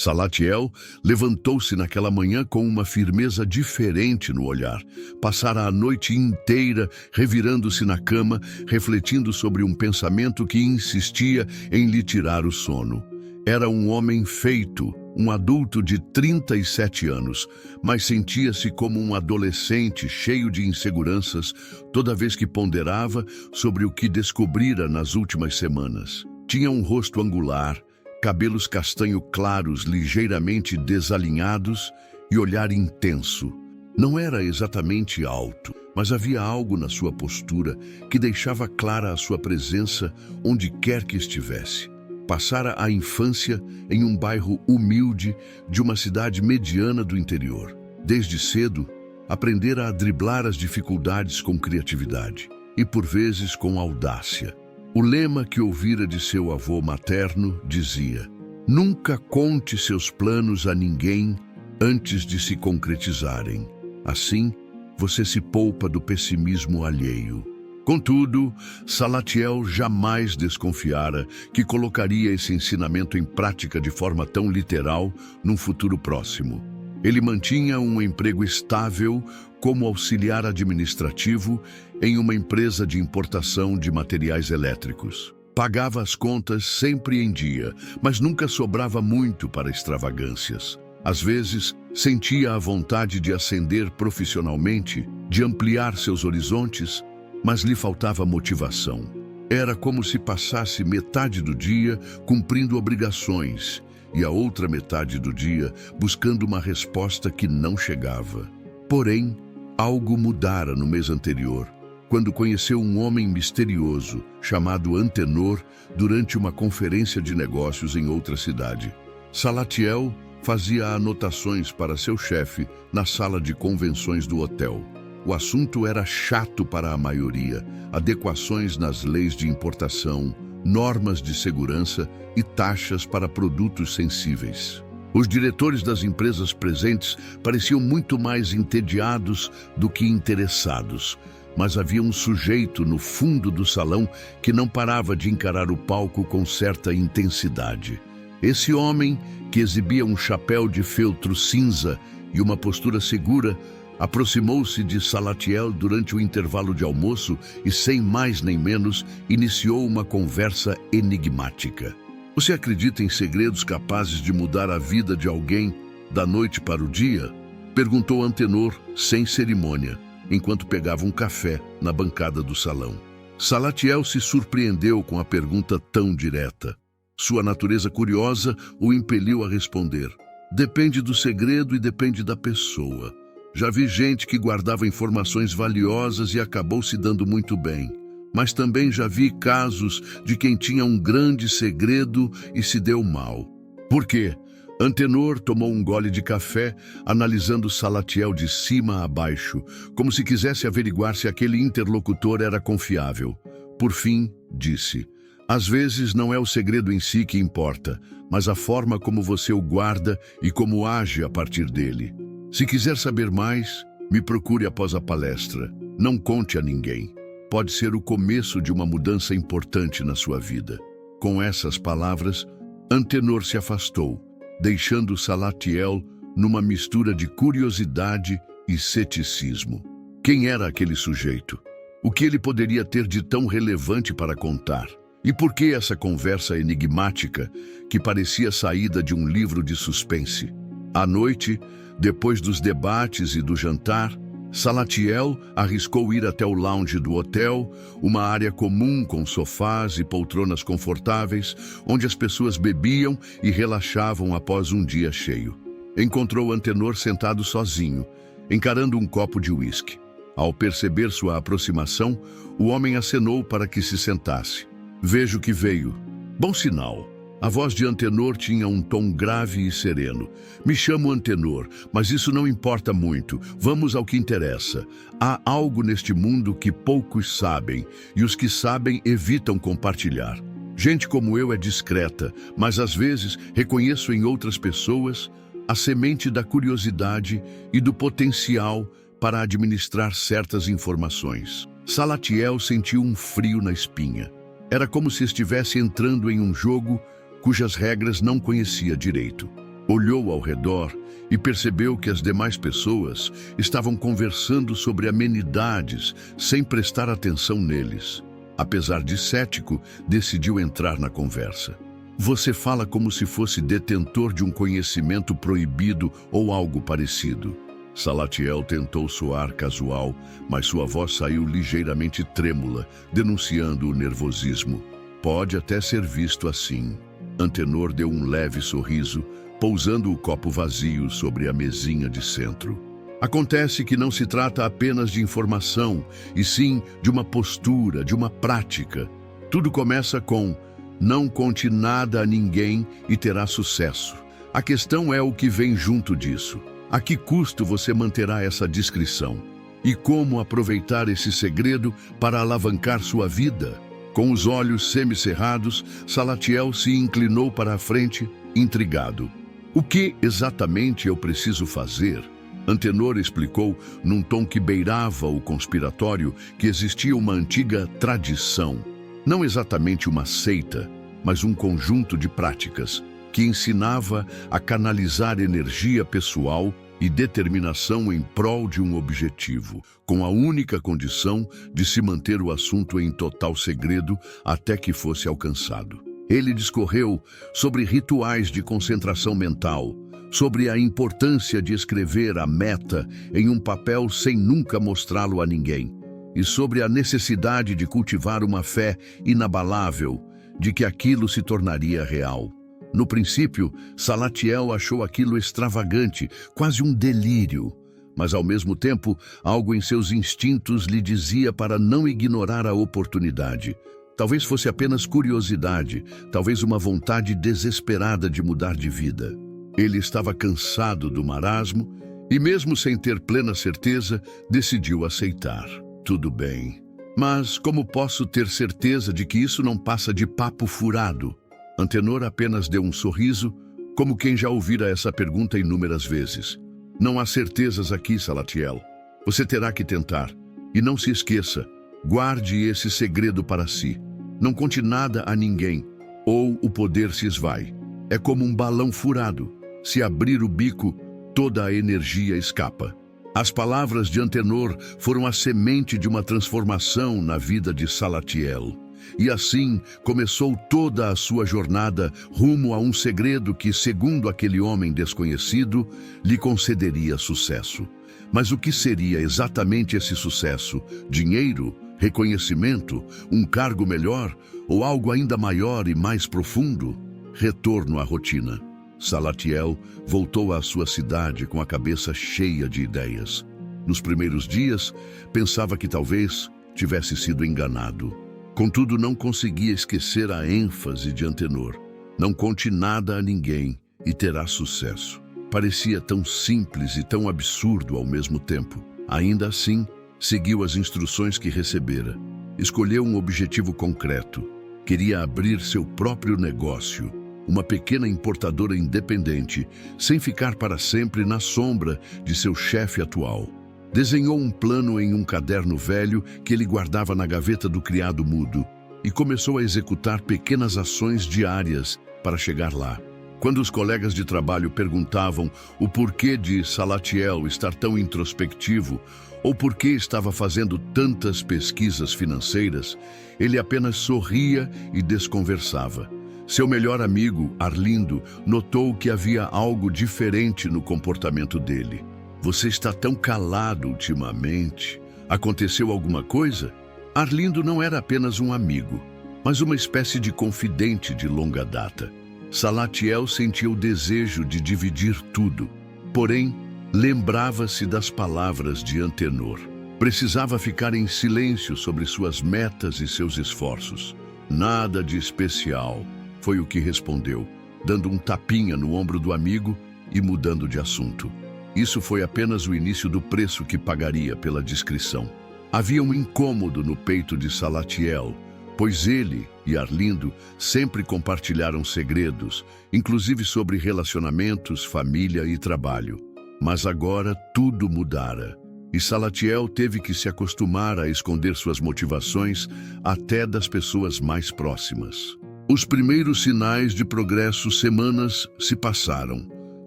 Salatiel levantou-se naquela manhã com uma firmeza diferente no olhar. Passara a noite inteira revirando-se na cama, refletindo sobre um pensamento que insistia em lhe tirar o sono. Era um homem feito, um adulto de 37 anos, mas sentia-se como um adolescente cheio de inseguranças toda vez que ponderava sobre o que descobrira nas últimas semanas. Tinha um rosto angular, cabelos castanho claros ligeiramente desalinhados e olhar intenso. Não era exatamente alto, mas havia algo na sua postura que deixava clara a sua presença onde quer que estivesse. Passara a infância em um bairro humilde de uma cidade mediana do interior. Desde cedo, aprendera a driblar as dificuldades com criatividade e, por vezes, com audácia. O lema que ouvira de seu avô materno dizia: "Nunca conte seus planos a ninguém antes de se concretizarem. Assim, você se poupa do pessimismo alheio." Contudo, Salatiel jamais desconfiara que colocaria esse ensinamento em prática de forma tão literal num futuro próximo. Ele mantinha um emprego estável como auxiliar administrativo em uma empresa de importação de materiais elétricos. Pagava as contas sempre em dia, mas nunca sobrava muito para extravagâncias. Às vezes, sentia a vontade de ascender profissionalmente, de ampliar seus horizontes, mas lhe faltava motivação. Era como se passasse metade do dia cumprindo obrigações e a outra metade do dia buscando uma resposta que não chegava. Porém, algo mudara no mês anterior, quando conheceu um homem misterioso chamado Antenor durante uma conferência de negócios em outra cidade. Salatiel fazia anotações para seu chefe na sala de convenções do hotel. O assunto era chato para a maioria: adequações nas leis de importação, normas de segurança e taxas para produtos sensíveis. Os diretores das empresas presentes pareciam muito mais entediados do que interessados, mas havia um sujeito no fundo do salão que não parava de encarar o palco com certa intensidade. Esse homem, que exibia um chapéu de feltro cinza e uma postura segura, aproximou-se de Salatiel durante o intervalo de almoço e, sem mais nem menos, iniciou uma conversa enigmática. "Você acredita em segredos capazes de mudar a vida de alguém da noite para o dia?" perguntou Antenor sem cerimônia, enquanto pegava um café na bancada do salão. Salatiel se surpreendeu com a pergunta tão direta. Sua natureza curiosa o impeliu a responder: "Depende do segredo e depende da pessoa. Já vi gente que guardava informações valiosas e acabou se dando muito bem. Mas também já vi casos de quem tinha um grande segredo e se deu mal." "Por quê?" Antenor tomou um gole de café, analisando Salatiel de cima a baixo, como se quisesse averiguar se aquele interlocutor era confiável. Por fim, disse: "Às vezes não é o segredo em si que importa, mas a forma como você o guarda e como age a partir dele. Se quiser saber mais, me procure após a palestra. Não conte a ninguém. Pode ser o começo de uma mudança importante na sua vida." Com essas palavras, Antenor se afastou, deixando Salatiel numa mistura de curiosidade e ceticismo. Quem era aquele sujeito? O que ele poderia ter de tão relevante para contar? E por que essa conversa enigmática que parecia saída de um livro de suspense? À noite, depois dos debates e do jantar, Salatiel arriscou ir até o lounge do hotel, uma área comum com sofás e poltronas confortáveis, onde as pessoas bebiam e relaxavam após um dia cheio. Encontrou Antenor sentado sozinho, encarando um copo de uísque. Ao perceber sua aproximação, o homem acenou para que se sentasse. "Vejo que veio. Bom sinal." A voz de Antenor tinha um tom grave e sereno. "Me chamo Antenor, mas isso não importa muito. Vamos ao que interessa. Há algo neste mundo que poucos sabem, e os que sabem evitam compartilhar. Gente como eu é discreta, mas às vezes reconheço em outras pessoas a semente da curiosidade e do potencial para administrar certas informações." Salatiel sentiu um frio na espinha. Era como se estivesse entrando em um jogo cujas regras não conhecia direito. Olhou ao redor e percebeu que as demais pessoas estavam conversando sobre amenidades sem prestar atenção neles. Apesar de cético, decidiu entrar na conversa. Você fala como se fosse detentor de um conhecimento proibido ou algo parecido. Salatiel tentou soar casual, mas sua voz saiu ligeiramente trêmula, denunciando o nervosismo. Pode até ser visto assim. Antenor deu um leve sorriso, pousando o copo vazio sobre a mesinha de centro. Acontece que não se trata apenas de informação, e sim de uma postura, de uma prática. Tudo começa com: não conte nada a ninguém e terá sucesso. A questão é o que vem junto disso. A que custo você manterá essa discrição? E como aproveitar esse segredo para alavancar sua vida? Com os olhos semicerrados, Salatiel se inclinou para a frente, intrigado. O que exatamente eu preciso fazer? Antenor explicou, num tom que beirava o conspiratório, que existia uma antiga tradição. Não exatamente uma seita, mas um conjunto de práticas que ensinava a canalizar energia pessoal e determinação em prol de um objetivo, com a única condição de se manter o assunto em total segredo até que fosse alcançado. Ele discorreu sobre rituais de concentração mental, sobre a importância de escrever a meta em um papel sem nunca mostrá-lo a ninguém, e sobre a necessidade de cultivar uma fé inabalável de que aquilo se tornaria real. No princípio, Salatiel achou aquilo extravagante, quase um delírio, mas ao mesmo tempo, algo em seus instintos lhe dizia para não ignorar a oportunidade. Talvez fosse apenas curiosidade, talvez uma vontade desesperada de mudar de vida. Ele estava cansado do marasmo e, mesmo sem ter plena certeza, decidiu aceitar. Tudo bem, mas como posso ter certeza de que isso não passa de papo furado? Antenor apenas deu um sorriso, como quem já ouvira essa pergunta inúmeras vezes. Não há certezas aqui, Salatiel. Você terá que tentar. E não se esqueça, guarde esse segredo para si. Não conte nada a ninguém, ou o poder se esvai. É como um balão furado. Se abrir o bico, toda a energia escapa. As palavras de Antenor foram a semente de uma transformação na vida de Salatiel. E assim começou toda a sua jornada rumo a um segredo que, segundo aquele homem desconhecido, lhe concederia sucesso. Mas o que seria exatamente esse sucesso? Dinheiro? Reconhecimento? Um cargo melhor? Ou algo ainda maior e mais profundo? Retorno à rotina. Salatiel voltou à sua cidade com a cabeça cheia de ideias. Nos primeiros dias, pensava que talvez tivesse sido enganado. Contudo, não conseguia esquecer a ênfase de Antenor. Não conte nada a ninguém e terá sucesso. Parecia tão simples e tão absurdo ao mesmo tempo. Ainda assim, seguiu as instruções que recebera. Escolheu um objetivo concreto. Queria abrir seu próprio negócio, uma pequena importadora independente, sem ficar para sempre na sombra de seu chefe atual. Desenhou um plano em um caderno velho que ele guardava na gaveta do criado mudo e começou a executar pequenas ações diárias para chegar lá. Quando os colegas de trabalho perguntavam o porquê de Salatiel estar tão introspectivo ou por que estava fazendo tantas pesquisas financeiras, ele apenas sorria e desconversava. Seu melhor amigo, Arlindo, notou que havia algo diferente no comportamento dele. Você está tão calado ultimamente. Aconteceu alguma coisa? Arlindo não era apenas um amigo, mas uma espécie de confidente de longa data. Salatiel sentia o desejo de dividir tudo, porém, lembrava-se das palavras de Antenor. Precisava ficar em silêncio sobre suas metas e seus esforços. Nada de especial, foi o que respondeu, dando um tapinha no ombro do amigo e mudando de assunto. Isso foi apenas o início do preço que pagaria pela discrição. Havia um incômodo no peito de Salatiel, pois ele e Arlindo sempre compartilharam segredos, inclusive sobre relacionamentos, família e trabalho. Mas agora tudo mudara, e Salatiel teve que se acostumar a esconder suas motivações até das pessoas mais próximas. Os primeiros sinais de progresso semanas se passaram.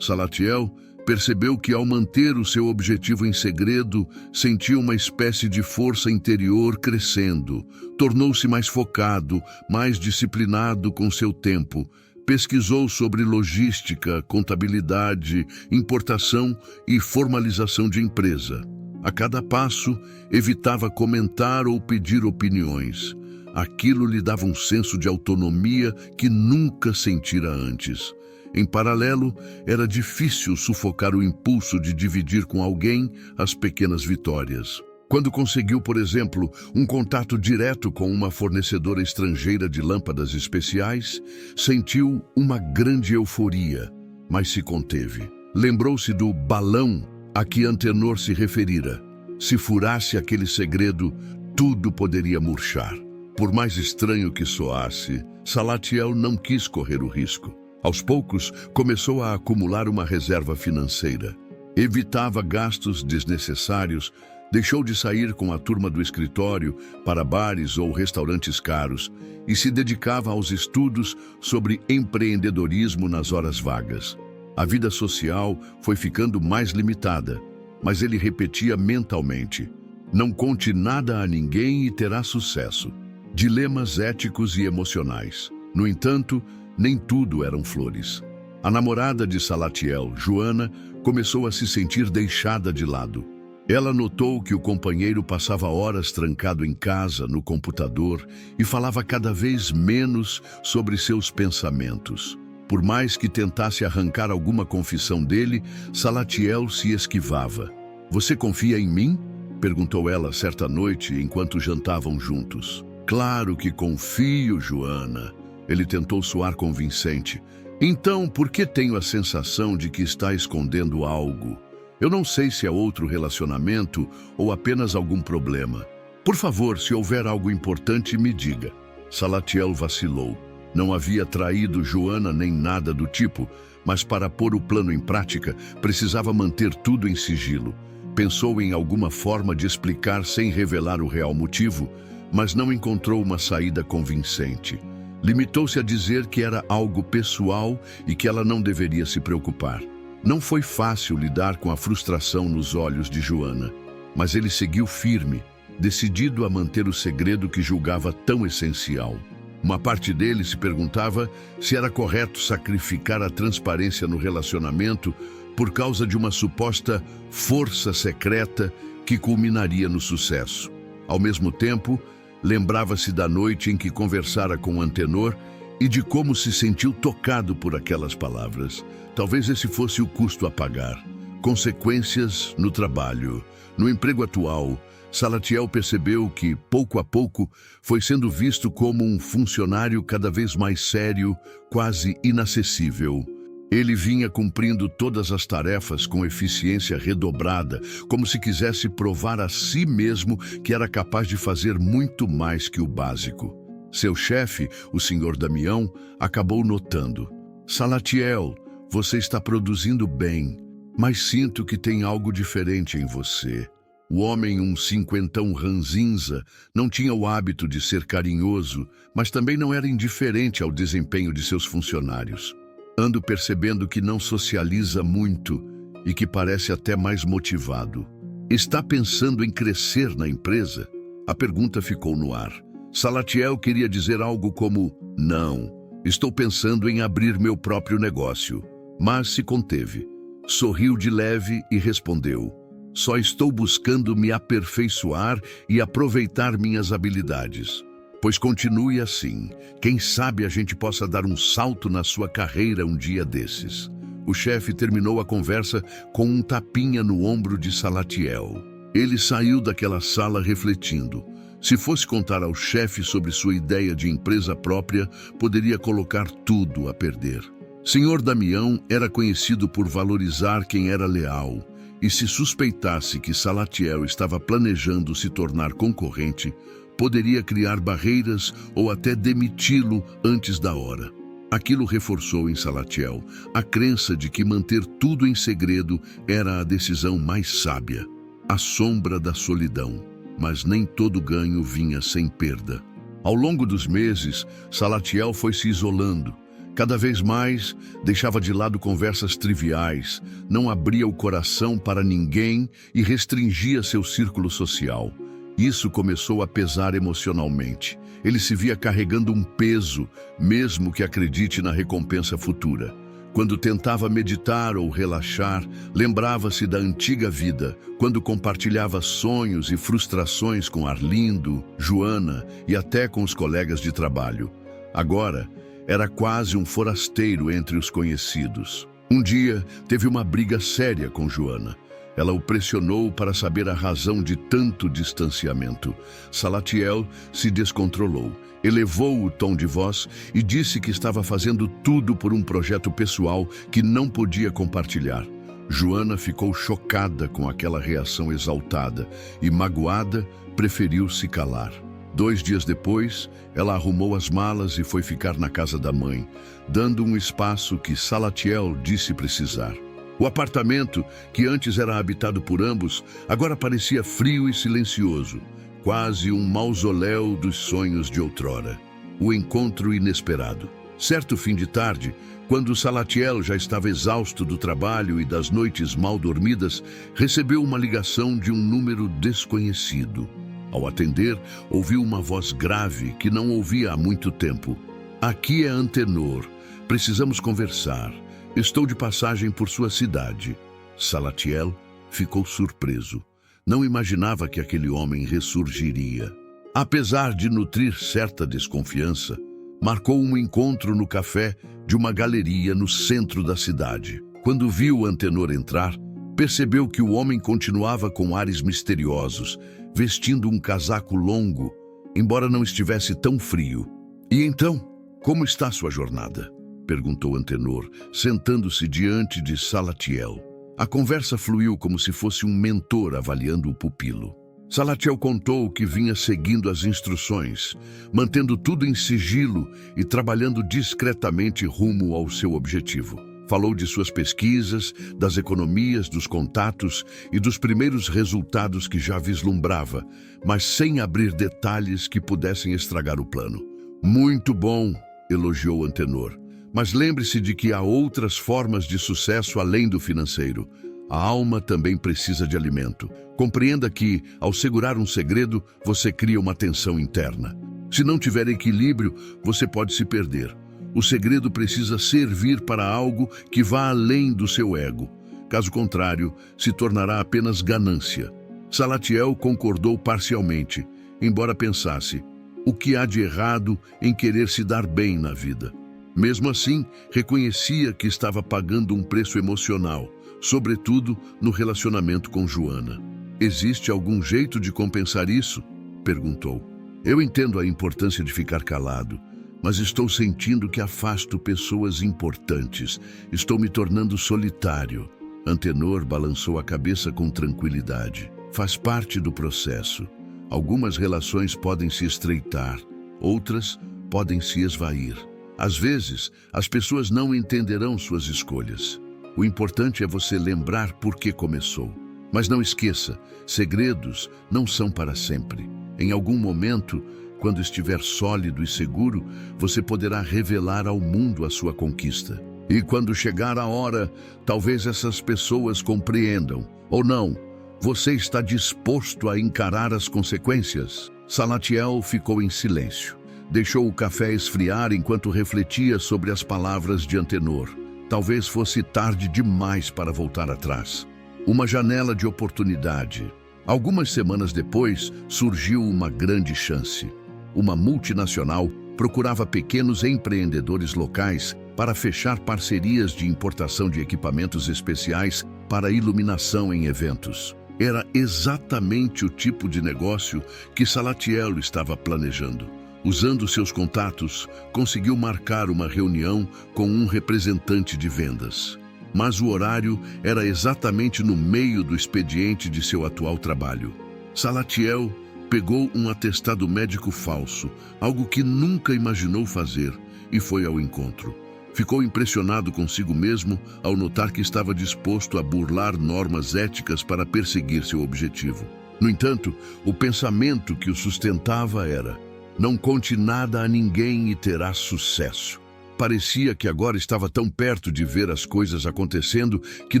Salatiel percebeu que, ao manter o seu objetivo em segredo, sentia uma espécie de força interior crescendo. Tornou-se mais focado, mais disciplinado com seu tempo. Pesquisou sobre logística, contabilidade, importação e formalização de empresa. A cada passo, evitava comentar ou pedir opiniões. Aquilo lhe dava um senso de autonomia que nunca sentira antes. Em paralelo, era difícil sufocar o impulso de dividir com alguém as pequenas vitórias. Quando conseguiu, por exemplo, um contato direto com uma fornecedora estrangeira de lâmpadas especiais, sentiu uma grande euforia, mas se conteve. Lembrou-se do balão a que Antenor se referira. Se furasse aquele segredo, tudo poderia murchar. Por mais estranho que soasse, Salatiel não quis correr o risco. Aos poucos, começou a acumular uma reserva financeira. Evitava gastos desnecessários, deixou de sair com a turma do escritório para bares ou restaurantes caros e se dedicava aos estudos sobre empreendedorismo nas horas vagas. A vida social foi ficando mais limitada, mas ele repetia mentalmente: não conte nada a ninguém e terá sucesso. Dilemas éticos e emocionais. No entanto, nem tudo eram flores. A namorada de Salatiel, Joana, começou a se sentir deixada de lado. Ela notou que o companheiro passava horas trancado em casa, no computador, e falava cada vez menos sobre seus pensamentos. Por mais que tentasse arrancar alguma confissão dele, Salatiel se esquivava. "Você confia em mim?" perguntou ela certa noite, enquanto jantavam juntos. "Claro que confio, Joana." Ele tentou soar convincente. "Então, por que tenho a sensação de que está escondendo algo? Eu não sei se é outro relacionamento ou apenas algum problema. Por favor, se houver algo importante, me diga." Salatiel vacilou. Não havia traído Joana nem nada do tipo, mas para pôr o plano em prática, precisava manter tudo em sigilo. Pensou em alguma forma de explicar sem revelar o real motivo, mas não encontrou uma saída convincente. Limitou-se a dizer que era algo pessoal e que ela não deveria se preocupar. Não foi fácil lidar com a frustração nos olhos de Joana, mas ele seguiu firme, decidido a manter o segredo que julgava tão essencial. Uma parte dele se perguntava se era correto sacrificar a transparência no relacionamento por causa de uma suposta força secreta que culminaria no sucesso. Ao mesmo tempo, lembrava-se da noite em que conversara com Antenor e de como se sentiu tocado por aquelas palavras. Talvez esse fosse o custo a pagar. Consequências no trabalho. No emprego atual, Salatiel percebeu que, pouco a pouco, foi sendo visto como um funcionário cada vez mais sério, quase inacessível. Ele vinha cumprindo todas as tarefas com eficiência redobrada, como se quisesse provar a si mesmo que era capaz de fazer muito mais que o básico. Seu chefe, o Sr. Damião, acabou notando: "Salatiel, você está produzindo bem, mas sinto que tem algo diferente em você." O homem, um cinquentão ranzinza, não tinha o hábito de ser carinhoso, mas também não era indiferente ao desempenho de seus funcionários. "Ando percebendo que não socializa muito e que parece até mais motivado. Está pensando em crescer na empresa?" A pergunta ficou no ar. Salatiel queria dizer algo como: "Não, estou pensando em abrir meu próprio negócio." Mas se conteve. Sorriu de leve e respondeu: "Só estou buscando me aperfeiçoar e aproveitar minhas habilidades." "Pois continue assim. Quem sabe a gente possa dar um salto na sua carreira um dia desses." O chefe terminou a conversa com um tapinha no ombro de Salatiel. Ele saiu daquela sala refletindo. Se fosse contar ao chefe sobre sua ideia de empresa própria, poderia colocar tudo a perder. Sr. Damião era conhecido por valorizar quem era leal, e se suspeitasse que Salatiel estava planejando se tornar concorrente, poderia criar barreiras ou até demiti-lo antes da hora. Aquilo reforçou em Salatiel a crença de que manter tudo em segredo era a decisão mais sábia. A sombra da solidão. Mas nem todo ganho vinha sem perda. Ao longo dos meses, Salatiel foi se isolando. Cada vez mais, deixava de lado conversas triviais, não abria o coração para ninguém e restringia seu círculo social. Isso começou a pesar emocionalmente. Ele se via carregando um peso, mesmo que acredite na recompensa futura. Quando tentava meditar ou relaxar, lembrava-se da antiga vida, quando compartilhava sonhos e frustrações com Arlindo, Joana e até com os colegas de trabalho. Agora, era quase um forasteiro entre os conhecidos. Um dia, teve uma briga séria com Joana. Ela o pressionou para saber a razão de tanto distanciamento. Salatiel se descontrolou, elevou o tom de voz e disse que estava fazendo tudo por um projeto pessoal que não podia compartilhar. Joana ficou chocada com aquela reação exaltada e, magoada, preferiu se calar. 2 dias depois, ela arrumou as malas e foi ficar na casa da mãe, dando um espaço que Salatiel disse precisar. O apartamento, que antes era habitado por ambos, agora parecia frio e silencioso, quase um mausoléu dos sonhos de outrora. O encontro inesperado. Certo fim de tarde, quando Salatiel já estava exausto do trabalho e das noites mal dormidas, recebeu uma ligação de um número desconhecido. Ao atender, ouviu uma voz grave que não ouvia há muito tempo. "Aqui é Antenor. Precisamos conversar. Estou de passagem por sua cidade." Salatiel ficou surpreso. Não imaginava que aquele homem ressurgiria. Apesar de nutrir certa desconfiança, marcou um encontro no café de uma galeria no centro da cidade. Quando viu Antenor entrar, percebeu que o homem continuava com ares misteriosos, vestindo um casaco longo, embora não estivesse tão frio. "E então, como está sua jornada?" perguntou Antenor, sentando-se diante de Salatiel. A conversa fluiu como se fosse um mentor avaliando o pupilo. Salatiel contou que vinha seguindo as instruções, mantendo tudo em sigilo e trabalhando discretamente rumo ao seu objetivo. Falou de suas pesquisas, das economias, dos contatos e dos primeiros resultados que já vislumbrava, mas sem abrir detalhes que pudessem estragar o plano. "Muito bom", elogiou Antenor. "Mas lembre-se de que há outras formas de sucesso além do financeiro. A alma também precisa de alimento. Compreenda que, ao segurar um segredo, você cria uma tensão interna. Se não tiver equilíbrio, você pode se perder. O segredo precisa servir para algo que vá além do seu ego. Caso contrário, se tornará apenas ganância." Salatiel concordou parcialmente, embora pensasse: o que há de errado em querer se dar bem na vida? Mesmo assim, reconhecia que estava pagando um preço emocional, sobretudo no relacionamento com Joana. "Existe algum jeito de compensar isso?" perguntou. "Eu entendo a importância de ficar calado, mas estou sentindo que afasto pessoas importantes. Estou me tornando solitário." Antenor balançou a cabeça com tranquilidade. "Faz parte do processo. Algumas relações podem se estreitar, outras podem se esvair. Às vezes, as pessoas não entenderão suas escolhas. O importante é você lembrar por que começou. Mas não esqueça, segredos não são para sempre. Em algum momento, quando estiver sólido e seguro, você poderá revelar ao mundo a sua conquista. E quando chegar a hora, talvez essas pessoas compreendam. Ou não, você está disposto a encarar as consequências?" Salatiel ficou em silêncio. Deixou o café esfriar enquanto refletia sobre as palavras de Antenor. Talvez fosse tarde demais para voltar atrás. Uma janela de oportunidade. Algumas semanas depois, surgiu uma grande chance. Uma multinacional procurava pequenos empreendedores locais para fechar parcerias de importação de equipamentos especiais para iluminação em eventos. Era exatamente o tipo de negócio que Salatiel estava planejando. Usando seus contatos, conseguiu marcar uma reunião com um representante de vendas. Mas o horário era exatamente no meio do expediente de seu atual trabalho. Salatiel pegou um atestado médico falso, algo que nunca imaginou fazer, e foi ao encontro. Ficou impressionado consigo mesmo ao notar que estava disposto a burlar normas éticas para perseguir seu objetivo. No entanto, o pensamento que o sustentava era: não conte nada a ninguém e terá sucesso. Parecia que agora estava tão perto de ver as coisas acontecendo que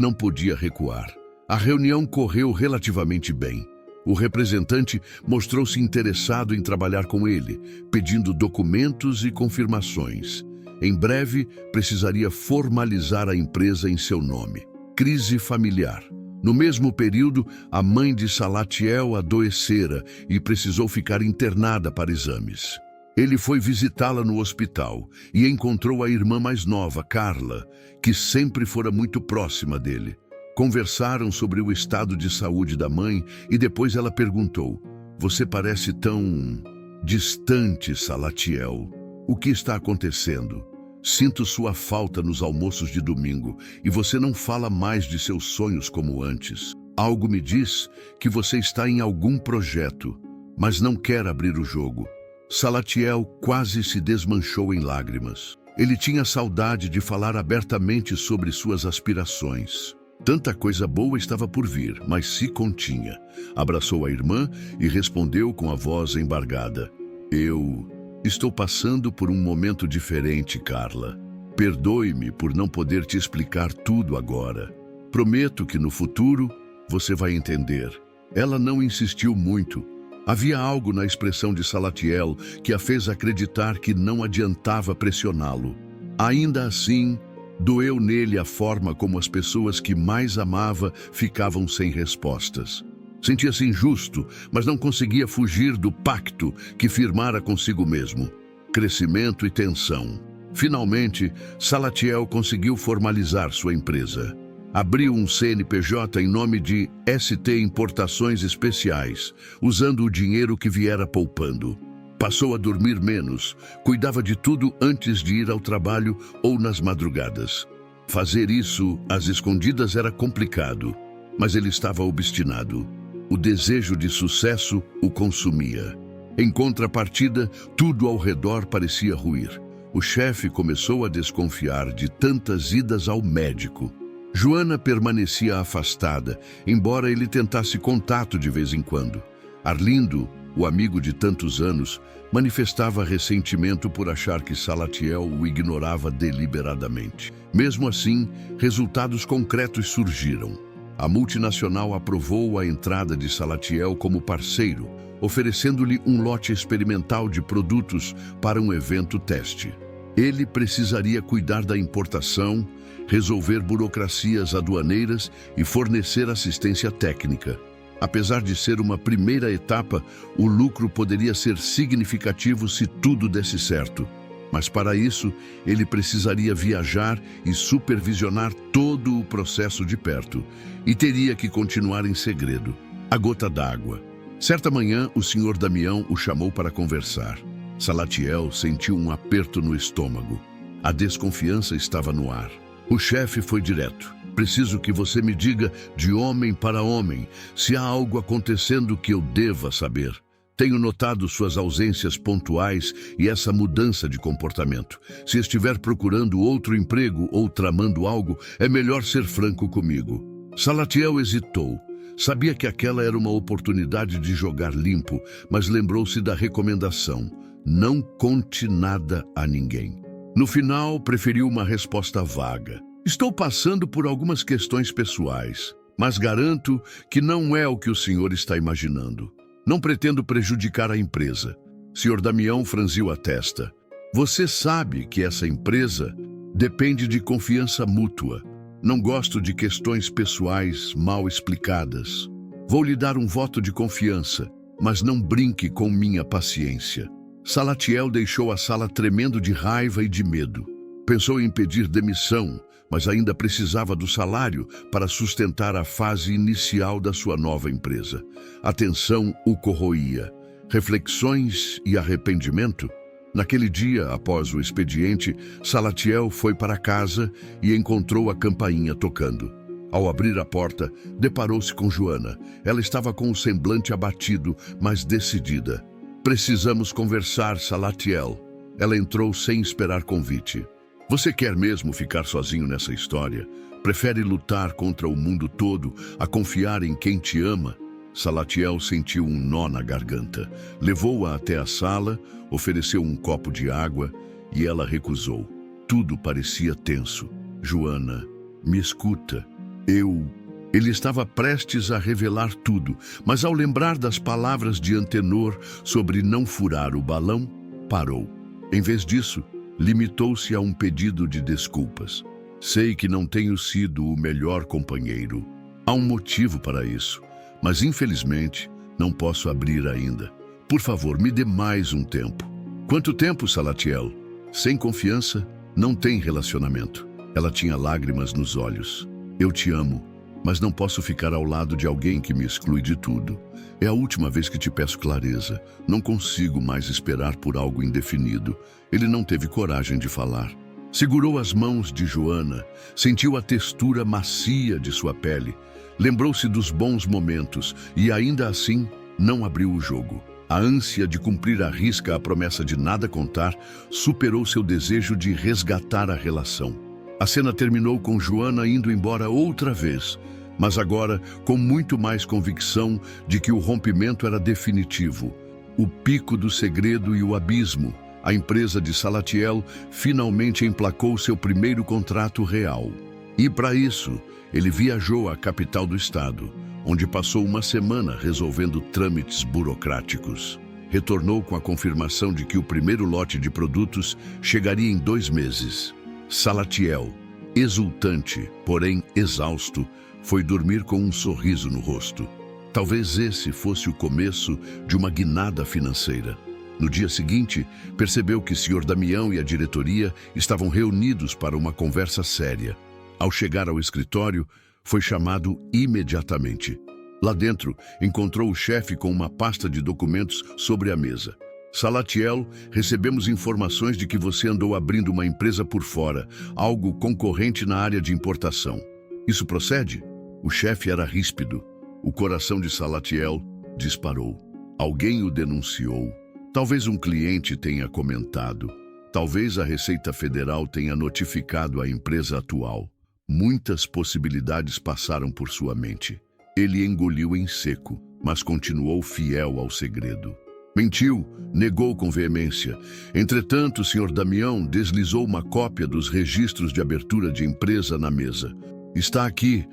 não podia recuar. A reunião correu relativamente bem. O representante mostrou-se interessado em trabalhar com ele, pedindo documentos e confirmações. Em breve, precisaria formalizar a empresa em seu nome. Crise familiar. No mesmo período, a mãe de Salatiel adoecera e precisou ficar internada para exames. Ele foi visitá-la no hospital e encontrou a irmã mais nova, Carla, que sempre fora muito próxima dele. Conversaram sobre o estado de saúde da mãe e depois ela perguntou: "Você parece tão distante, Salatiel. O que está acontecendo? Sinto sua falta nos almoços de domingo e você não fala mais de seus sonhos como antes. Algo me diz que você está em algum projeto, mas não quer abrir o jogo." Salatiel quase se desmanchou em lágrimas. Ele tinha saudade de falar abertamente sobre suas aspirações. Tanta coisa boa estava por vir, mas se continha. Abraçou a irmã e respondeu com a voz embargada: "Eu estou passando por um momento diferente, Carla. Perdoe-me por não poder te explicar tudo agora. Prometo que no futuro você vai entender." Ela não insistiu muito. Havia algo na expressão de Salatiel que a fez acreditar que não adiantava pressioná-lo. Ainda assim, doeu nele a forma como as pessoas que mais amava ficavam sem respostas. Sentia-se injusto, mas não conseguia fugir do pacto que firmara consigo mesmo. Crescimento e tensão. Finalmente, Salatiel conseguiu formalizar sua empresa. Abriu um CNPJ em nome de ST Importações Especiais, usando o dinheiro que viera poupando. Passou a dormir menos, cuidava de tudo antes de ir ao trabalho ou nas madrugadas. Fazer isso às escondidas era complicado, mas ele estava obstinado. O desejo de sucesso o consumia. Em contrapartida, tudo ao redor parecia ruir. O chefe começou a desconfiar de tantas idas ao médico. Joana permanecia afastada, embora ele tentasse contato de vez em quando. Arlindo, o amigo de tantos anos, manifestava ressentimento por achar que Salatiel o ignorava deliberadamente. Mesmo assim, resultados concretos surgiram. A multinacional aprovou a entrada de Salatiel como parceiro, oferecendo-lhe um lote experimental de produtos para um evento teste. Ele precisaria cuidar da importação, resolver burocracias aduaneiras e fornecer assistência técnica. Apesar de ser uma primeira etapa, o lucro poderia ser significativo se tudo desse certo. Mas para isso, ele precisaria viajar e supervisionar todo o processo de perto, e teria que continuar em segredo. A gota d'água. Certa manhã, o Sr. Damião o chamou para conversar. Salatiel sentiu um aperto no estômago. A desconfiança estava no ar. O chefe foi direto. "Preciso que você me diga, de homem para homem, se há algo acontecendo que eu deva saber. Tenho notado suas ausências pontuais e essa mudança de comportamento. Se estiver procurando outro emprego ou tramando algo, é melhor ser franco comigo." Salatiel hesitou. Sabia que aquela era uma oportunidade de jogar limpo, mas lembrou-se da recomendação: não conte nada a ninguém. No final, preferiu uma resposta vaga. "Estou passando por algumas questões pessoais, mas garanto que não é o que o senhor está imaginando. Não pretendo prejudicar a empresa." Sr. Damião franziu a testa. "Você sabe que essa empresa depende de confiança mútua. Não gosto de questões pessoais mal explicadas. Vou lhe dar um voto de confiança, mas não brinque com minha paciência." Salatiel deixou a sala tremendo de raiva e de medo. Pensou em pedir demissão, mas ainda precisava do salário para sustentar a fase inicial da sua nova empresa. A tensão o corroía. Reflexões e arrependimento? Naquele dia, após o expediente, Salatiel foi para casa e encontrou a campainha tocando. Ao abrir a porta, deparou-se com Joana. Ela estava com o semblante abatido, mas decidida. "Precisamos conversar, Salatiel." Ela entrou sem esperar convite. "Você quer mesmo ficar sozinho nessa história? Prefere lutar contra o mundo todo a confiar em quem te ama?" Salatiel sentiu um nó na garganta. Levou-a até a sala, ofereceu um copo de água e ela recusou. Tudo parecia tenso. Joana, me escuta. Ele estava prestes a revelar tudo, mas ao lembrar das palavras de Antenor sobre não furar o balão, parou. Em vez disso, limitou-se a um pedido de desculpas. Sei que não tenho sido o melhor companheiro. Há um motivo para isso, mas infelizmente não posso abrir ainda. Por favor, me dê mais um tempo. Quanto tempo, Salatiel? Sem confiança, não tem relacionamento. Ela tinha lágrimas nos olhos. Eu te amo, mas não posso ficar ao lado de alguém que me exclui de tudo. É a última vez que te peço clareza. Não consigo mais esperar por algo indefinido. Ele não teve coragem de falar. Segurou as mãos de Joana, sentiu a textura macia de sua pele, lembrou-se dos bons momentos e, ainda assim, não abriu o jogo. A ânsia de cumprir à risca a promessa de nada contar superou seu desejo de resgatar a relação. A cena terminou com Joana indo embora outra vez, mas agora com muito mais convicção de que o rompimento era definitivo. O pico do segredo e o abismo. A empresa de Salatiel finalmente emplacou seu primeiro contrato real. E para isso, ele viajou à capital do estado, onde passou uma semana resolvendo trâmites burocráticos. Retornou com a confirmação de que o primeiro lote de produtos chegaria em 2 meses. Salatiel, exultante, porém exausto, foi dormir com um sorriso no rosto. Talvez esse fosse o começo de uma guinada financeira. No dia seguinte, percebeu que Sr. Damião e a diretoria estavam reunidos para uma conversa séria. Ao chegar ao escritório, foi chamado imediatamente. Lá dentro, encontrou o chefe com uma pasta de documentos sobre a mesa. Salatiel, recebemos informações de que você andou abrindo uma empresa por fora, algo concorrente na área de importação. Isso procede? O chefe era ríspido. O coração de Salatiel disparou. Alguém o denunciou. Talvez um cliente tenha comentado. Talvez a Receita Federal tenha notificado a empresa atual. Muitas possibilidades passaram por sua mente. Ele engoliu em seco, mas continuou fiel ao segredo. Mentiu, negou com veemência. Entretanto, o Sr. Damião deslizou uma cópia dos registros de abertura de empresa na mesa. Está aqui,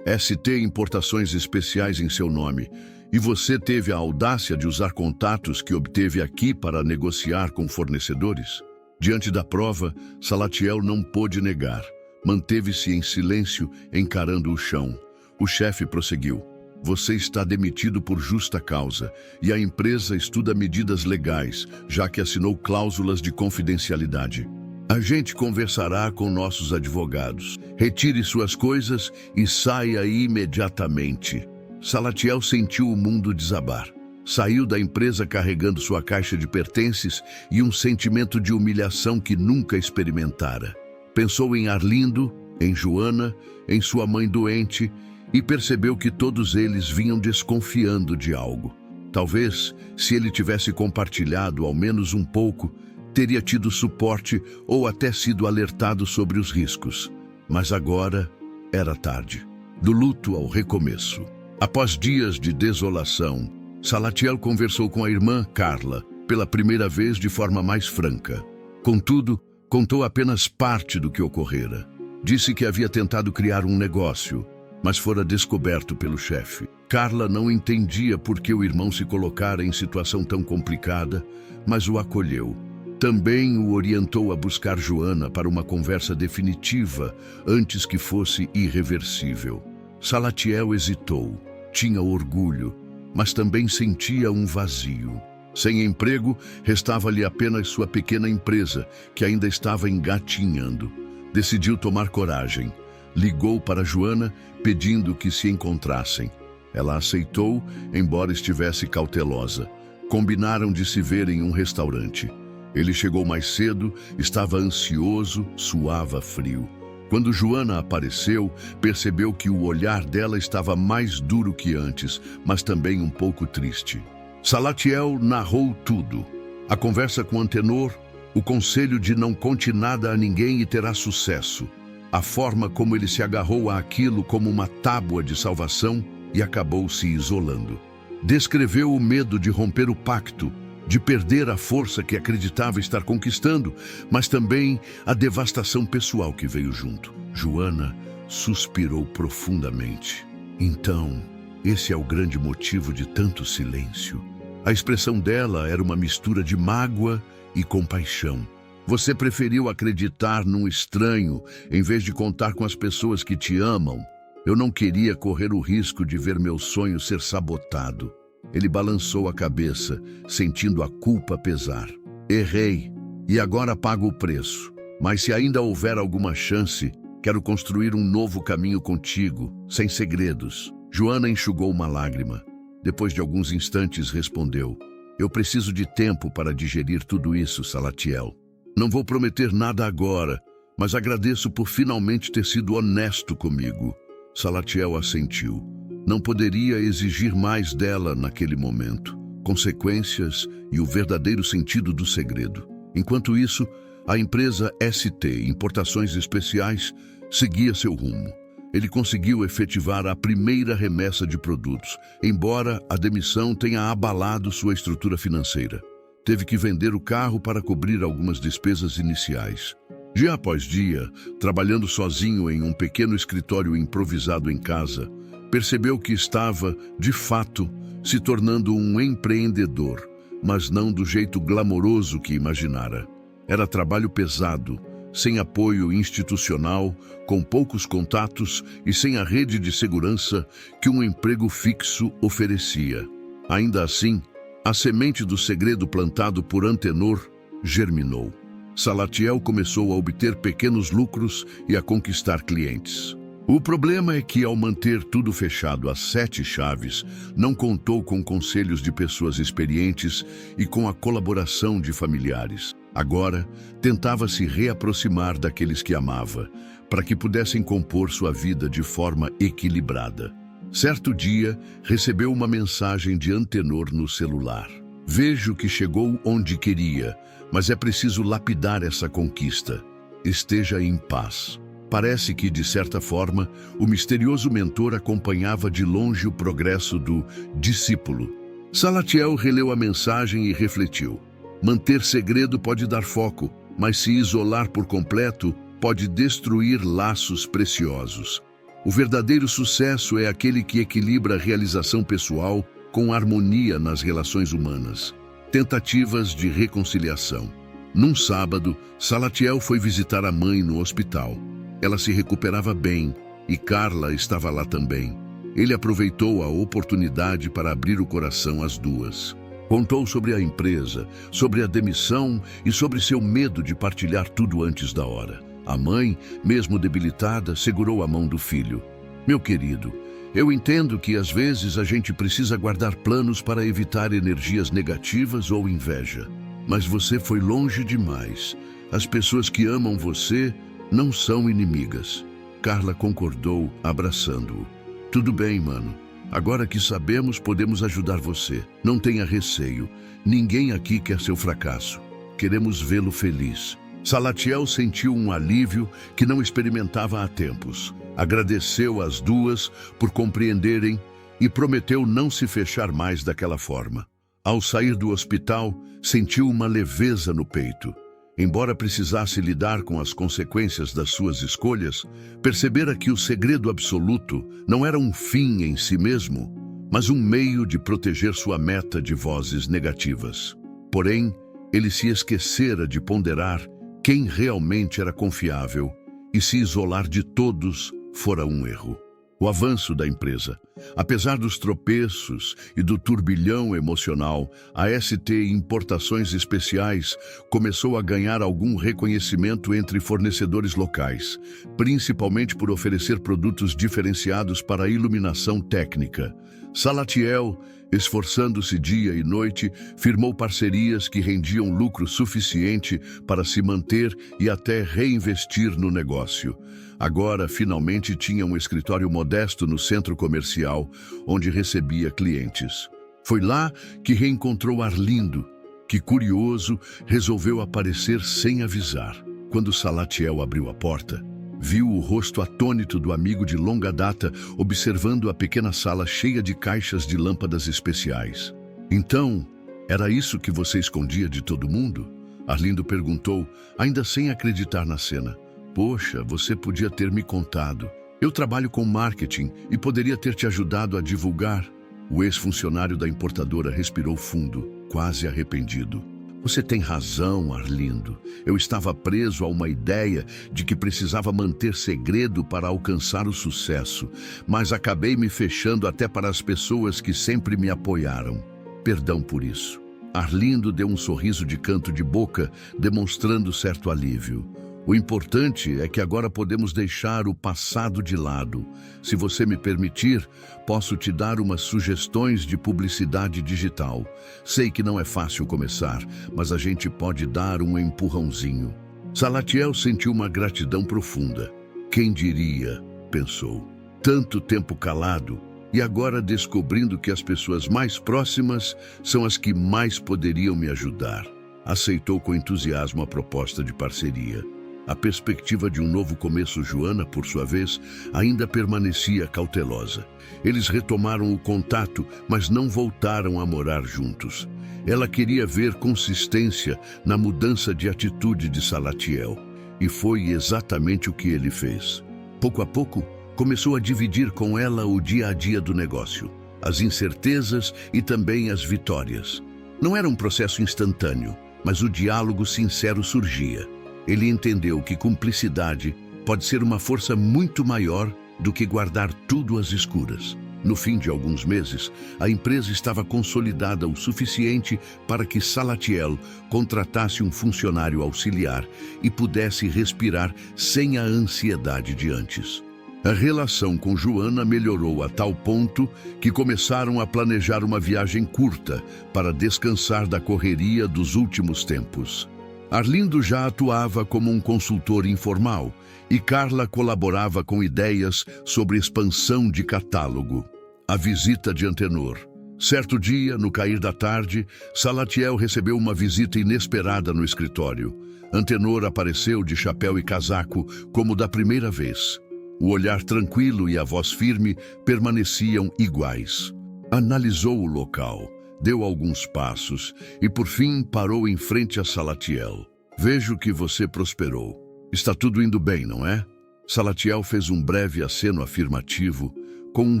ST Importações Especiais em seu nome. E você teve a audácia de usar contatos que obteve aqui para negociar com fornecedores? Diante da prova, Salatiel não pôde negar. Manteve-se em silêncio, encarando o chão. O chefe prosseguiu. Você está demitido por justa causa e a empresa estuda medidas legais, já que assinou cláusulas de confidencialidade. A gente conversará com nossos advogados. Retire suas coisas e saia imediatamente. Salatiel sentiu o mundo desabar. Saiu da empresa carregando sua caixa de pertences e um sentimento de humilhação que nunca experimentara. Pensou em Arlindo, em Joana, em sua mãe doente e percebeu que todos eles vinham desconfiando de algo. Talvez, se ele tivesse compartilhado ao menos um pouco, teria tido suporte ou até sido alertado sobre os riscos. Mas agora era tarde. Do luto ao recomeço. Após dias de desolação, Salatiel conversou com a irmã Carla, pela primeira vez de forma mais franca. Contudo, contou apenas parte do que ocorrera. Disse que havia tentado criar um negócio, mas fora descoberto pelo chefe. Carla não entendia por que o irmão se colocara em situação tão complicada, mas o acolheu. Também o orientou a buscar Joana para uma conversa definitiva, antes que fosse irreversível. Salatiel hesitou. Tinha orgulho, mas também sentia um vazio. Sem emprego, restava-lhe apenas sua pequena empresa, que ainda estava engatinhando. Decidiu tomar coragem. Ligou para Joana, pedindo que se encontrassem. Ela aceitou, embora estivesse cautelosa. Combinaram de se ver em um restaurante. Ele chegou mais cedo, estava ansioso, suava frio. Quando Joana apareceu, percebeu que o olhar dela estava mais duro que antes, mas também um pouco triste. Salatiel narrou tudo. A conversa com Antenor, o conselho de não conte nada a ninguém e terá sucesso. A forma como ele se agarrou àquilo como uma tábua de salvação e acabou se isolando. Descreveu o medo de romper o pacto, de perder a força que acreditava estar conquistando, mas também a devastação pessoal que veio junto. Joana suspirou profundamente. Então, esse é o grande motivo de tanto silêncio. A expressão dela era uma mistura de mágoa e compaixão. Você preferiu acreditar num estranho em vez de contar com as pessoas que te amam. Eu não queria correr o risco de ver meu sonho ser sabotado. Ele balançou a cabeça, sentindo a culpa pesar. Errei, e agora pago o preço. Mas se ainda houver alguma chance, quero construir um novo caminho contigo, sem segredos. Joana enxugou uma lágrima. Depois de alguns instantes, respondeu: eu preciso de tempo para digerir tudo isso, Salatiel. Não vou prometer nada agora, mas agradeço por finalmente ter sido honesto comigo. Salatiel assentiu. Não poderia exigir mais dela naquele momento. Consequências e o verdadeiro sentido do segredo. Enquanto isso, a empresa ST Importações Especiais seguia seu rumo. Ele conseguiu efetivar a primeira remessa de produtos, embora a demissão tenha abalado sua estrutura financeira. Teve que vender o carro para cobrir algumas despesas iniciais. Dia após dia, trabalhando sozinho em um pequeno escritório improvisado em casa, percebeu que estava, de fato, se tornando um empreendedor, mas não do jeito glamouroso que imaginara. Era trabalho pesado, sem apoio institucional, com poucos contatos e sem a rede de segurança que um emprego fixo oferecia. Ainda assim, a semente do segredo plantado por Antenor germinou. Salatiel começou a obter pequenos lucros e a conquistar clientes. O problema é que, ao manter tudo fechado a 7 chaves, não contou com conselhos de pessoas experientes e com a colaboração de familiares. Agora, tentava se reaproximar daqueles que amava, para que pudessem compor sua vida de forma equilibrada. Certo dia, recebeu uma mensagem de Antenor no celular. Vejo que chegou onde queria, mas é preciso lapidar essa conquista. Esteja em paz. Parece que, de certa forma, o misterioso mentor acompanhava de longe o progresso do discípulo. Salatiel releu a mensagem e refletiu. Manter segredo pode dar foco, mas se isolar por completo pode destruir laços preciosos. O verdadeiro sucesso é aquele que equilibra a realização pessoal com harmonia nas relações humanas. Tentativas de reconciliação. Num sábado, Salatiel foi visitar a mãe no hospital. Ela se recuperava bem e Carla estava lá também. Ele aproveitou a oportunidade para abrir o coração às duas. Contou sobre a empresa, sobre a demissão e sobre seu medo de partilhar tudo antes da hora. A mãe, mesmo debilitada, segurou a mão do filho. Meu querido, eu entendo que às vezes a gente precisa guardar planos para evitar energias negativas ou inveja. Mas você foi longe demais. As pessoas que amam você não são inimigas. Carla concordou, abraçando-o. Tudo bem, mano. Agora que sabemos, podemos ajudar você. Não tenha receio. Ninguém aqui quer seu fracasso. Queremos vê-lo feliz. Salatiel sentiu um alívio que não experimentava há tempos. Agradeceu às duas por compreenderem e prometeu não se fechar mais daquela forma. Ao sair do hospital, sentiu uma leveza no peito. Embora precisasse lidar com as consequências das suas escolhas, percebera que o segredo absoluto não era um fim em si mesmo, mas um meio de proteger sua meta de vozes negativas. Porém, ele se esquecera de ponderar quem realmente era confiável e se isolar de todos fora um erro. O avanço da empresa. Apesar dos tropeços e do turbilhão emocional, a ST Importações Especiais começou a ganhar algum reconhecimento entre fornecedores locais, principalmente por oferecer produtos diferenciados para a iluminação técnica. Salatiel, esforçando-se dia e noite, firmou parcerias que rendiam lucro suficiente para se manter e até reinvestir no negócio. Agora, finalmente, tinha um escritório modesto no centro comercial, onde recebia clientes. Foi lá que reencontrou Arlindo, que, curioso, resolveu aparecer sem avisar. Quando Salatiel abriu a porta, viu o rosto atônito do amigo de longa data observando a pequena sala cheia de caixas de lâmpadas especiais. Então, Era isso que você escondia de todo mundo? Arlindo perguntou, ainda sem acreditar na cena. Poxa, você podia ter me contado. Eu trabalho com marketing e poderia ter te ajudado a divulgar. O ex-funcionário da importadora respirou fundo, quase arrependido. Você tem razão, Arlindo. Eu estava preso a uma ideia de que precisava manter segredo para alcançar o sucesso, mas acabei me fechando até para as pessoas que sempre me apoiaram. Perdão por isso. Arlindo deu um sorriso de canto de boca, demonstrando certo alívio. O importante é que agora podemos deixar o passado de lado. Se você me permitir, posso te dar umas sugestões de publicidade digital. Sei que não é fácil começar, mas a gente pode dar um empurrãozinho. Salatiel sentiu uma gratidão profunda. Quem diria, pensou. Tanto tempo calado e agora descobrindo que as pessoas mais próximas são as que mais poderiam me ajudar. Aceitou com entusiasmo a proposta de parceria. A perspectiva de um novo começo, Joana, por sua vez, ainda permanecia cautelosa. Eles retomaram o contato, mas não voltaram a morar juntos. Ela queria ver consistência na mudança de atitude de Salatiel. E foi exatamente o que ele fez. Pouco a pouco, começou a dividir com ela o dia a dia do negócio, as incertezas e também as vitórias. Não era um processo instantâneo, mas o diálogo sincero surgia. Ele entendeu que cumplicidade pode ser uma força muito maior do que guardar tudo às escuras. No fim de alguns meses, a empresa estava consolidada o suficiente para que Salatiel contratasse um funcionário auxiliar e pudesse respirar sem a ansiedade de antes. A relação com Joana melhorou a tal ponto que começaram a planejar uma viagem curta para descansar da correria dos últimos tempos. Arlindo já atuava como um consultor informal e Carla colaborava com ideias sobre expansão de catálogo. A visita de Antenor. Certo dia, no cair da tarde, Salatiel recebeu uma visita inesperada no escritório. Antenor apareceu de chapéu e casaco como da primeira vez. O olhar tranquilo e a voz firme permaneciam iguais. Analisou o local. Deu alguns passos e, por fim, parou em frente a Salatiel. Vejo que você prosperou. Está tudo indo bem, não é? Salatiel fez um breve aceno afirmativo, com um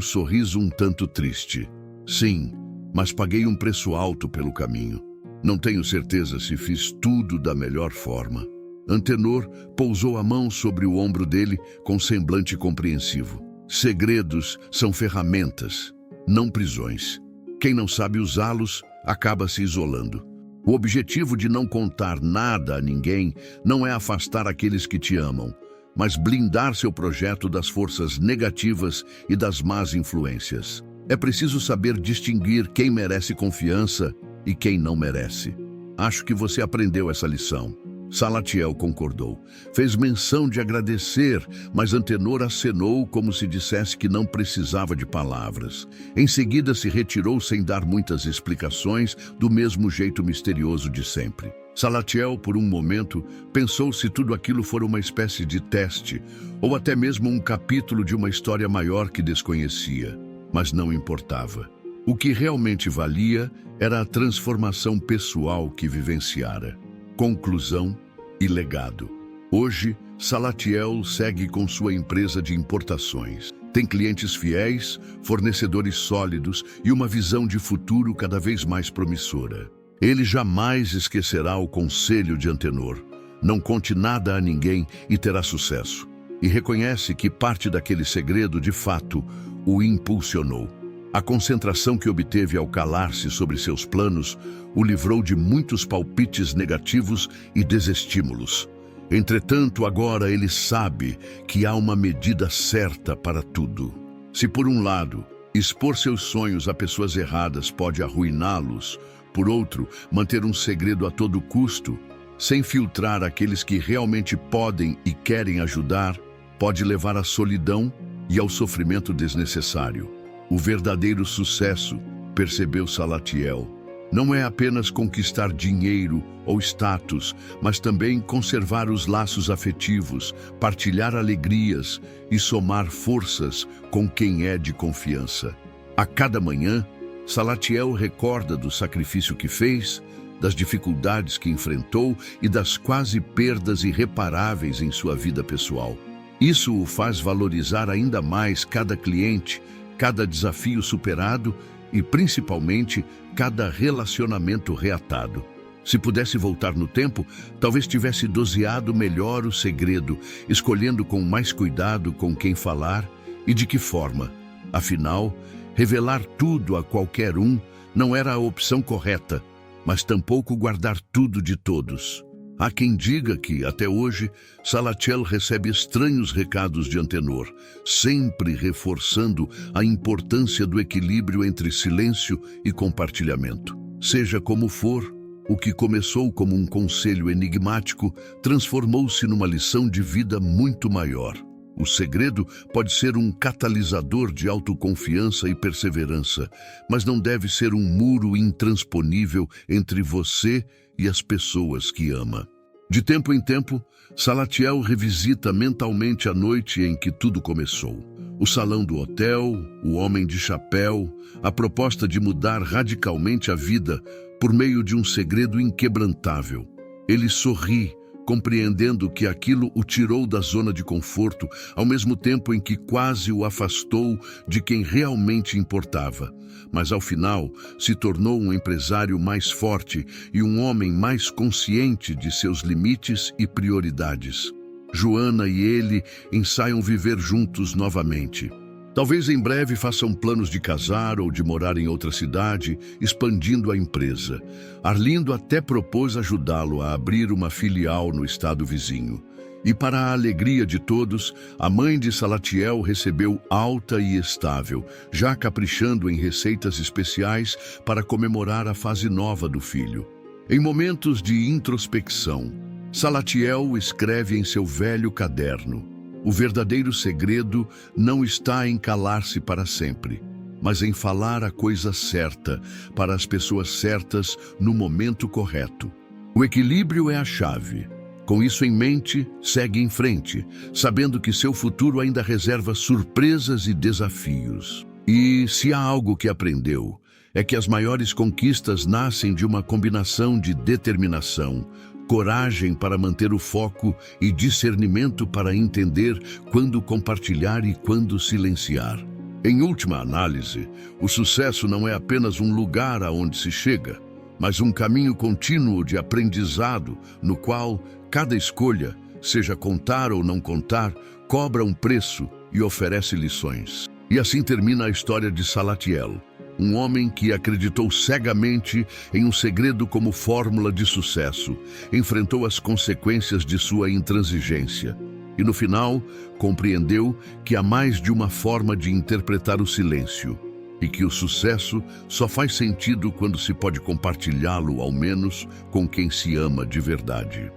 sorriso um tanto triste. Sim, mas paguei um preço alto pelo caminho. Não tenho certeza se fiz tudo da melhor forma. Antenor pousou a mão sobre o ombro dele com semblante compreensivo. Segredos são ferramentas, não prisões. Quem não sabe usá-los, acaba se isolando. O objetivo de não contar nada a ninguém não é afastar aqueles que te amam, mas blindar seu projeto das forças negativas e das más influências. É preciso saber distinguir quem merece confiança e quem não merece. Acho que você aprendeu essa lição. Salatiel concordou. Fez menção de agradecer, mas Antenor acenou como se dissesse que não precisava de palavras. Em seguida se retirou sem dar muitas explicações, do mesmo jeito misterioso de sempre. Salatiel, por um momento, pensou se tudo aquilo fora uma espécie de teste, ou até mesmo um capítulo de uma história maior que desconhecia. Mas não importava. O que realmente valia era a transformação pessoal que vivenciara. Conclusão e legado. Hoje, Salatiel segue com sua empresa de importações. Tem clientes fiéis, fornecedores sólidos e uma visão de futuro cada vez mais promissora. Ele jamais esquecerá o conselho de Antenor. Não conte nada a ninguém e terá sucesso. E reconhece que parte daquele segredo, de fato, o impulsionou. A concentração que obteve ao calar-se sobre seus planos o livrou de muitos palpites negativos e desestímulos. Entretanto, agora ele sabe que há uma medida certa para tudo. Se, por um lado, expor seus sonhos a pessoas erradas pode arruiná-los, por outro, manter um segredo a todo custo, sem filtrar aqueles que realmente podem e querem ajudar, pode levar à solidão e ao sofrimento desnecessário. O verdadeiro sucesso, percebeu Salatiel, não é apenas conquistar dinheiro ou status, mas também conservar os laços afetivos, partilhar alegrias e somar forças com quem é de confiança. A cada manhã, Salatiel recorda do sacrifício que fez, das dificuldades que enfrentou e das quase perdas irreparáveis em sua vida pessoal. Isso o faz valorizar ainda mais cada cliente, cada desafio superado e, principalmente, cada relacionamento reatado. Se pudesse voltar no tempo, talvez tivesse doseado melhor o segredo, escolhendo com mais cuidado com quem falar e de que forma. Afinal, revelar tudo a qualquer um não era a opção correta, mas tampouco guardar tudo de todos. Há quem diga que, até hoje, Salatiel recebe estranhos recados de Antenor, sempre reforçando a importância do equilíbrio entre silêncio e compartilhamento. Seja como for, o que começou como um conselho enigmático transformou-se numa lição de vida muito maior. O segredo pode ser um catalisador de autoconfiança e perseverança, mas não deve ser um muro intransponível entre você e as pessoas que ama. De tempo em tempo, Salatiel revisita mentalmente a noite em que tudo começou. O salão do hotel, o homem de chapéu, a proposta de mudar radicalmente a vida por meio de um segredo inquebrantável. Ele sorri, compreendendo que aquilo o tirou da zona de conforto, ao mesmo tempo em que quase o afastou de quem realmente importava. Mas ao final, se tornou um empresário mais forte e um homem mais consciente de seus limites e prioridades. Joana e ele ensaiam viver juntos novamente. Talvez em breve façam planos de casar ou de morar em outra cidade, expandindo a empresa. Arlindo até propôs ajudá-lo a abrir uma filial no estado vizinho. E para a alegria de todos, a mãe de Salatiel recebeu alta e estável, já caprichando em receitas especiais para comemorar a fase nova do filho. Em momentos de introspecção, Salatiel escreve em seu velho caderno: o verdadeiro segredo não está em calar-se para sempre, mas em falar a coisa certa para as pessoas certas no momento correto. O equilíbrio é a chave. Com isso em mente, segue em frente, sabendo que seu futuro ainda reserva surpresas e desafios. E se há algo que aprendeu, é que as maiores conquistas nascem de uma combinação de determinação, coragem para manter o foco e discernimento para entender quando compartilhar e quando silenciar. Em última análise, o sucesso não é apenas um lugar aonde se chega, mas um caminho contínuo de aprendizado no qual cada escolha, seja contar ou não contar, cobra um preço e oferece lições. E assim termina a história de Salatiel, um homem que acreditou cegamente em um segredo como fórmula de sucesso, enfrentou as consequências de sua intransigência e, no final, compreendeu que há mais de uma forma de interpretar o silêncio e que o sucesso só faz sentido quando se pode compartilhá-lo, ao menos, com quem se ama de verdade.